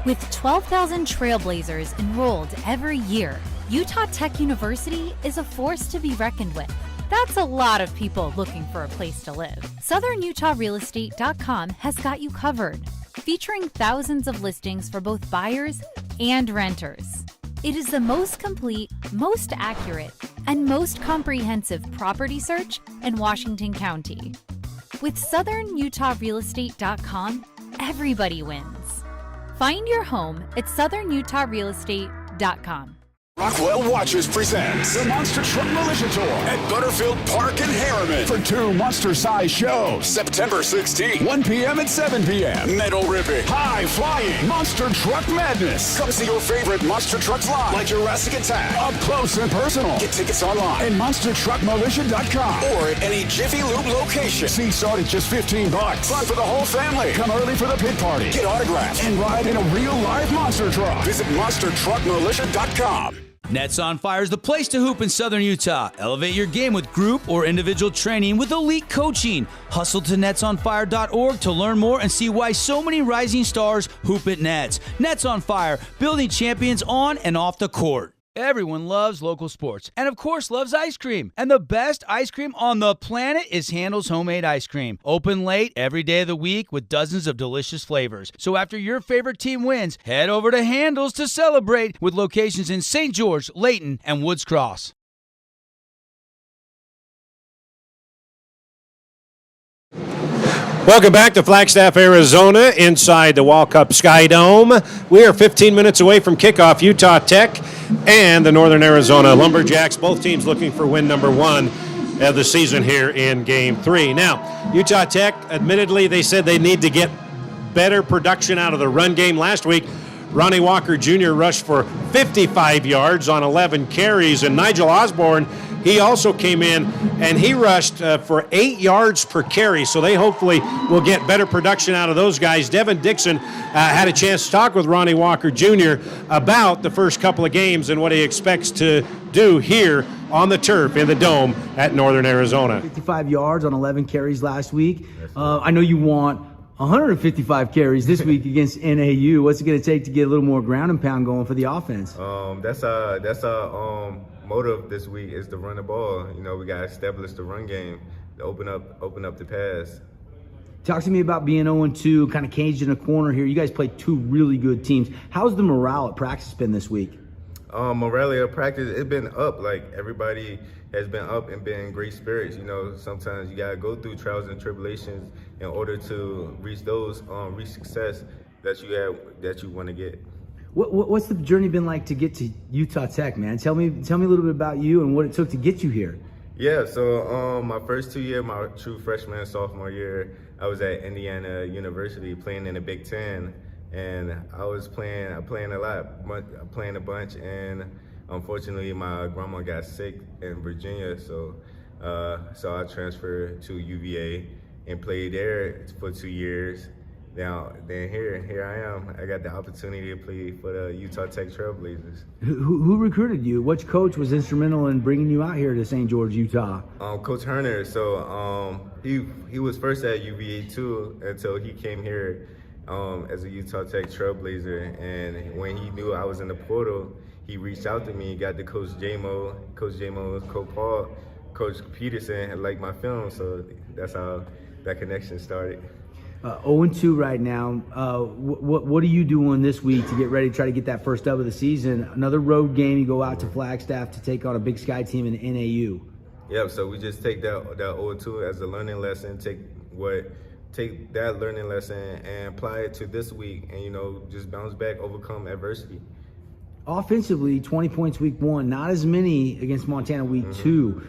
With 12,000 Trailblazers enrolled every year, Utah Tech University is a force to be reckoned with. That's a lot of people looking for a place to live. SouthernUtahRealEstate.com has got you covered, featuring thousands of listings for both buyers and renters. It is the most complete, most accurate, and most comprehensive property search in Washington County. With SouthernUtahRealEstate.com, everybody wins. Find your home at SouthernUtahRealEstate.com. Rockwell Watches presents the Monster Truck Militia Tour at Butterfield Park in Harriman for 2 monster-sized shows. September 16th, 1 p.m. and 7 p.m. Metal ripping, high-flying, Monster Truck Madness. Come see your favorite monster trucks live, like Jurassic Attack, up close and personal. Get tickets online at MonsterTruckMilitia.com or at any Jiffy Lube location. Seats start at just $15. Fun for the whole family. Come early for the pit party. Get autographs and ride in a real live monster truck. Visit MonsterTruckMilitia.com. Nets on Fire is the place to hoop in Southern Utah. Elevate your game with group or individual training with elite coaching. Hustle to netsonfire.org to learn more and see why so many rising stars hoop at Nets. Nets on Fire, building champions on and off the court. Everyone loves local sports and, of course, loves ice cream. And the best ice cream on the planet is Handel's Homemade Ice Cream. Open late every day of the week with dozens of delicious flavors. So after your favorite team wins, head over to Handel's to celebrate with locations in St. George, Layton, and Woods Cross. Welcome back to Flagstaff, Arizona, inside the Walkup Sky Dome. We are 15 minutes away from kickoff. Utah Tech and the Northern Arizona Lumberjacks, both teams looking for win number 1 of the season here in Game 3. Now, Utah Tech, admittedly, they said they need to get better production out of the run game. Last week, Ronnie Walker Jr. rushed for 55 yards on 11 carries, and Nigel Osborne, he also came in and he rushed for 8 yards per carry, so they hopefully will get better production out of those guys. Devin Dixon had a chance to talk with Ronnie Walker Jr. about the first couple of games and what he expects to do here on the turf in the Dome at Northern Arizona. 55 yards on 11 carries last week. I know you want 155 carries this week against NAU. What's it going to take to get a little more ground and pound going for the offense? That's our motive this week is to run the ball. You know, we got to establish the run game, to open up the pass. Talk to me about being 0-2, kind of caged in a corner here. You guys played 2 really good teams. How's the morale at practice been this week? Morale at practice, it's been up. Like, everybody has been up and been in great spirits. You know, sometimes you got to go through trials and tribulations in order to reach success that you want to get. What's the journey been like to get to Utah Tech, man? Tell me a little bit about you and what it took to get you here. Yeah, so my first 2 years, my true freshman and sophomore year, I was at Indiana University playing in the Big Ten, and I was playing a bunch, and unfortunately my grandma got sick in Virginia, so I transferred to UVA and played there for 2 years. Then here I am. I got the opportunity to play for the Utah Tech Trailblazers. Who recruited you? Which coach was instrumental in bringing you out here to St. George, Utah? Coach Herner. So he was first at UVA too until he came here as a Utah Tech Trailblazer. And when he knew I was in the portal, he reached out to me. Got to Coach J-Mo, Coach Paul, Coach Peterson had liked my film. So that's how that connection started. 0-2 right now. What are you doing this week to get ready to try to get that first dub of the season? Another road game. You go out to Flagstaff to take on a Big Sky team in NAU. Yeah, so we just take that 0-2 as a learning lesson. Take that learning lesson and apply it to this week, and just bounce back, overcome adversity. Offensively, 20 points week 1, not as many against Montana week 2.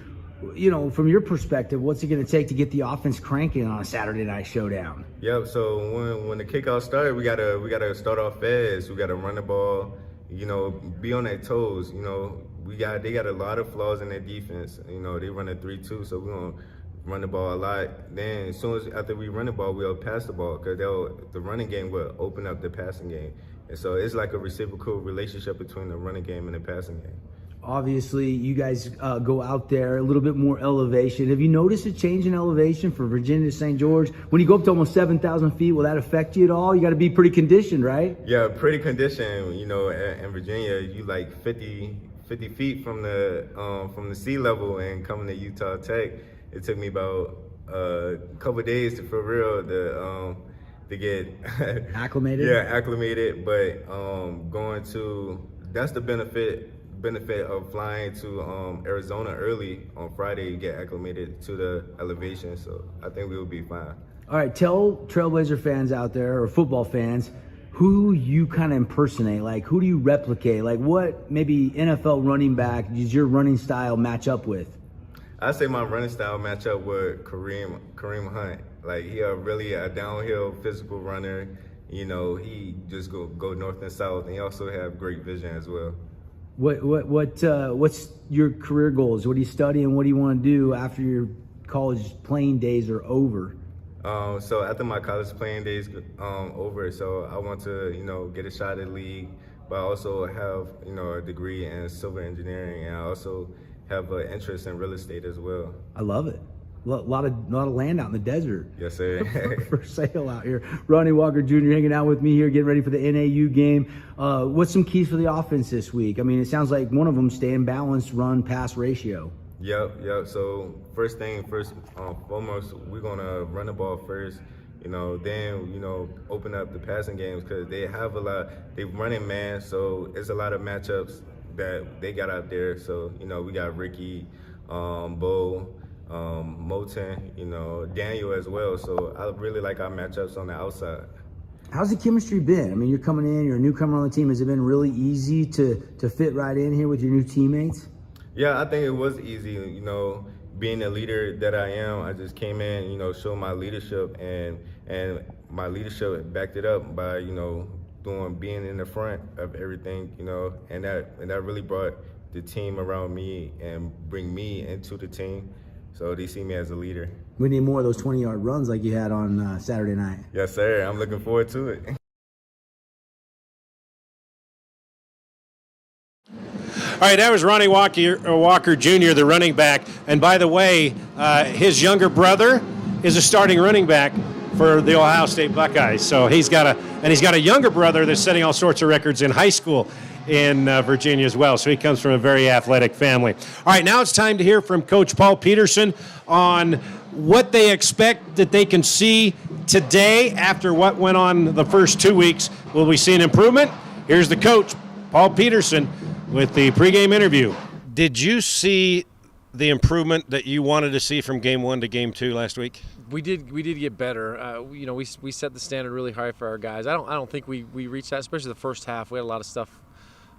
from your perspective, what's it going to take to get the offense cranking on a Saturday night showdown? Yep. So when the kickoff started, we gotta start off fast. We gotta run the ball. Be on their toes. They got a lot of flaws in their defense. They run a 3-2, so we're gonna run the ball a lot. Then as soon as after we run the ball, we'll pass the ball because the running game will open up the passing game. And so it's like a reciprocal relationship between the running game and the passing game. Obviously, you guys go out there a little bit more elevation. Have you noticed a change in elevation for Virginia to St. George? When you go up to almost 7,000 feet, will that affect you at all? You got to be pretty conditioned, right? Yeah, pretty conditioned. In Virginia, you like 50 feet from the sea level, and coming to Utah Tech, it took me about a couple of days to get acclimated. Yeah, acclimated. But that's the benefit of flying to Arizona early on Friday. You get acclimated to the elevation, so I think we will be fine. All right, tell Trailblazer fans out there, or football fans, who you kind of impersonate. Like, who do you replicate? Like, what maybe NFL running back does your running style match up with? I say my running style match up with Kareem Hunt. Like, he really a downhill physical runner. He just go north and south, and he also have great vision as well. What's your career goals? What do you study and what do you want to do after your college playing days are over? So after my college playing days over, so I want to get a shot at the league, but I also have a degree in civil engineering, and I also have an interest in real estate as well. I love it. A lot of land out in the desert. Yes, sir. For sale out here. Ronnie Walker Jr. hanging out with me here, getting ready for the NAU game. What's some keys for the offense this week? I mean, it sounds like one of them staying balanced run-pass ratio. Yep. So first foremost, we're gonna run the ball first. Then open up the passing games because they have they running man, so it's a lot of matchups that they got out there. So we got Ricky, Bo, Moten, Daniel as well. So I really like our matchups on the outside. How's the chemistry been? I mean, you're coming in, you're a newcomer on the team. Has it been really easy to fit right in here with your new teammates? Yeah, I think it was easy. Being the leader that I am, I just came in, showed my leadership, and my leadership backed it up by, being in the front of everything, and that really brought the team around me and bring me into the team. So they see me as a leader. We need more of those 20-yard runs like you had on Saturday night. Yes, sir. I'm looking forward to it. All right, that was Ronnie Walker Jr., the running back. And by the way, his younger brother is a starting running back for the Ohio State Buckeyes. So he's got a younger brother that's setting all sorts of records in high school in Virginia as well. So he comes from a very athletic family. All right, now it's time to hear from Coach Paul Peterson on what they expect that they can see today after what went on the first 2 weeks. Will we see an improvement? Here's the coach, Paul Peterson, with the pregame interview. Did you see the improvement that you wanted to see from game 1 to game 2 last week? We did get better. We set the standard really high for our guys. I don't think we reached that, especially the first half. We had a lot of stuff.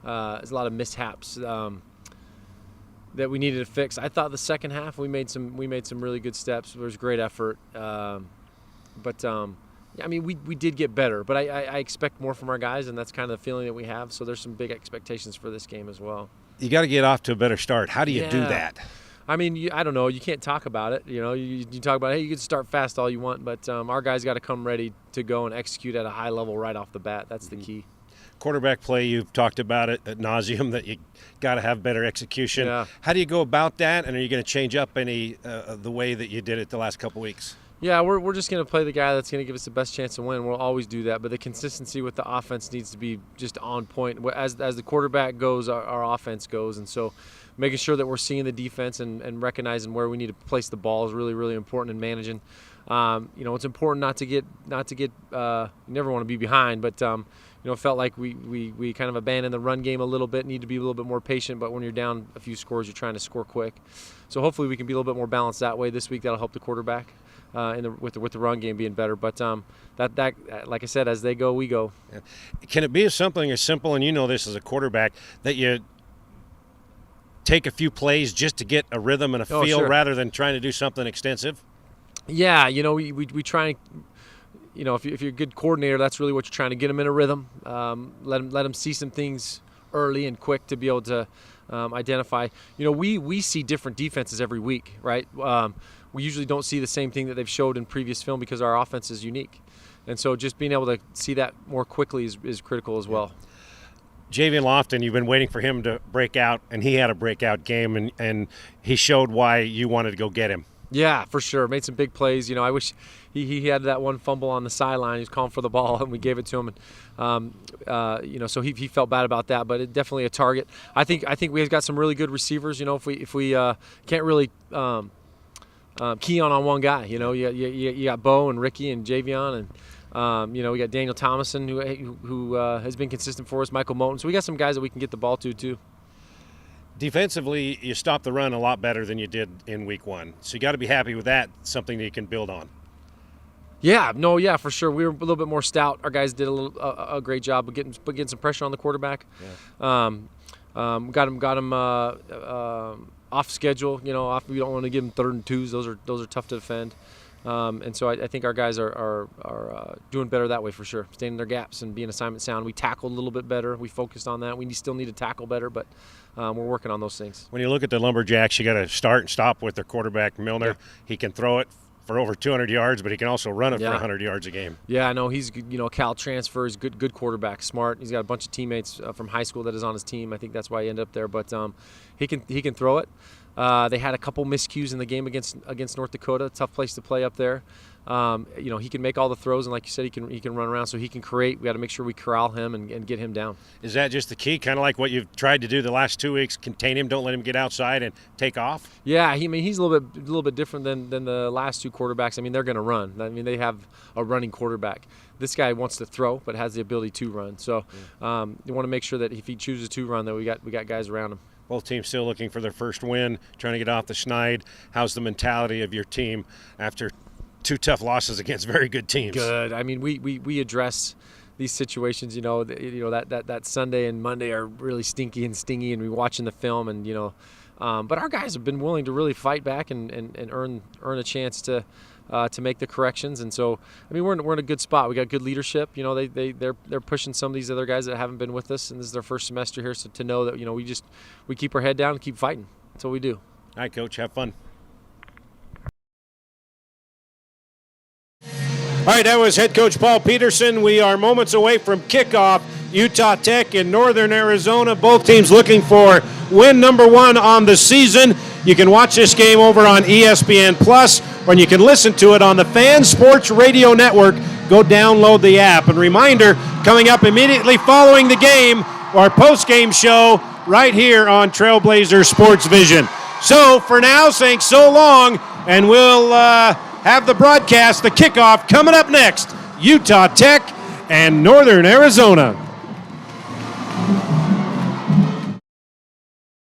There's a lot of mishaps that we needed to fix. I thought the second half we made some really good steps. There was great effort, but we did get better. But I expect more from our guys, and that's kind of the feeling that we have. So there's some big expectations for this game as well. You got to get off to a better start. How do you do that? I mean, I don't know. You can't talk about it. You talk about, hey, you can start fast all you want, but our guys got to come ready to go and execute at a high level right off the bat. That's the key. Quarterback play, you've talked about it ad nauseum, that you got to have better execution. Yeah. How do you go about that, and are you going to change up any the way that you did it the last couple weeks? Yeah, we're just going to play the guy that's going to give us the best chance to win. We'll always do that, but the consistency with the offense needs to be just on point. As the quarterback goes, our offense goes, and so making sure that we're seeing the defense and recognizing where we need to place the ball is really, really important in managing. It's important not to get. You never want to be behind, but it felt like we kind of abandoned the run game a little bit. Need to be a little bit more patient, but when you're down a few scores, you're trying to score quick. So hopefully we can be a little bit more balanced that way this week. That'll help the quarterback with the run game being better. But that like I said, as they go, we go. Yeah. Can it be something as simple, and you know this as a quarterback, that you take a few plays just to get a rhythm and a feel sure. rather than trying to do something extensive? Yeah, we try and, if you're a good coordinator, that's really what you're trying to get them in a rhythm. Let them see some things early and quick to be able to identify. We see different defenses every week, right? We usually don't see the same thing that they've showed in previous film because our offense is unique. And so just being able to see that more quickly is critical as well. Javian Lofton, you've been waiting for him to break out, and he had a breakout game, and he showed why you wanted to go get him. Yeah, for sure. Made some big plays. I wish he had that one fumble on the sideline. He was calling for the ball, and we gave it to him. And so he felt bad about that, but it definitely a target. I think we've got some really good receivers. If we can't really key on one guy, you got Bo and Ricky and Javian, and we got Daniel Thomason who has been consistent for us. Michael Moten. So we got some guys that we can get the ball to too. Defensively, you stopped the run a lot better than you did in week 1. So you got to be happy with that, something that you can build on. Yeah, for sure. We were a little bit more stout. Our guys did a great job of getting some pressure on the quarterback. Yeah. Got him off schedule. We don't want to give him 3rd and 2s. Those are tough to defend. And so I think our guys are doing better that way for sure, staying in their gaps and being assignment sound. We tackled a little bit better. We focused on that. We still need to tackle better, but we're working on those things. When you look at the Lumberjacks, you got to start and stop with their quarterback, Milner. Yeah. He can throw it for over 200 yards, but he can also run it for 100 yards a game. Yeah, I know. He's, Cal transfer is good quarterback, smart. He's got a bunch of teammates from high school that is on his team. I think that's why he ended up there, but he can throw it. They had a couple miscues in the game against North Dakota. Tough place to play up there. He can make all the throws, and like you said, he can run around, so he can create. We got to make sure we corral him and get him down. Is that just the key? Kind of like what you've tried to do the last 2 weeks: contain him, don't let him get outside and take off. Yeah, he's a little bit different than the last 2 quarterbacks. They're going to run. They have a running quarterback. This guy wants to throw, but has the ability to run. So you want to make sure that if he chooses to run, that we got guys around him. Both teams still looking for their first win, trying to get off the schneid. How's the mentality of your team after 2 tough losses against very good teams? Good. We address these situations. That Sunday and Monday are really stinky and stingy, and we're watching the film, and but our guys have been willing to really fight back and earn a chance to make the corrections. And so we're in a good spot. We got good leadership. They're pushing some of these other guys that haven't been with us, and this is their first semester here, so to know that we keep our head down and keep fighting. That's what we do. All right, Coach, have fun. All right, that was head coach Paul Peterson. We are moments away from kickoff. Utah Tech and Northern Arizona, both teams looking for win number 1 on the season. You can watch this game over on ESPN Plus, or you can listen to it on the Fan Sports Radio Network. Go download the app. And reminder, coming up immediately following the game, our post-game show right here on Trailblazer Sports Vision. So for now, saying so long, and we'll have the broadcast, the kickoff, coming up next. Utah Tech and Northern Arizona.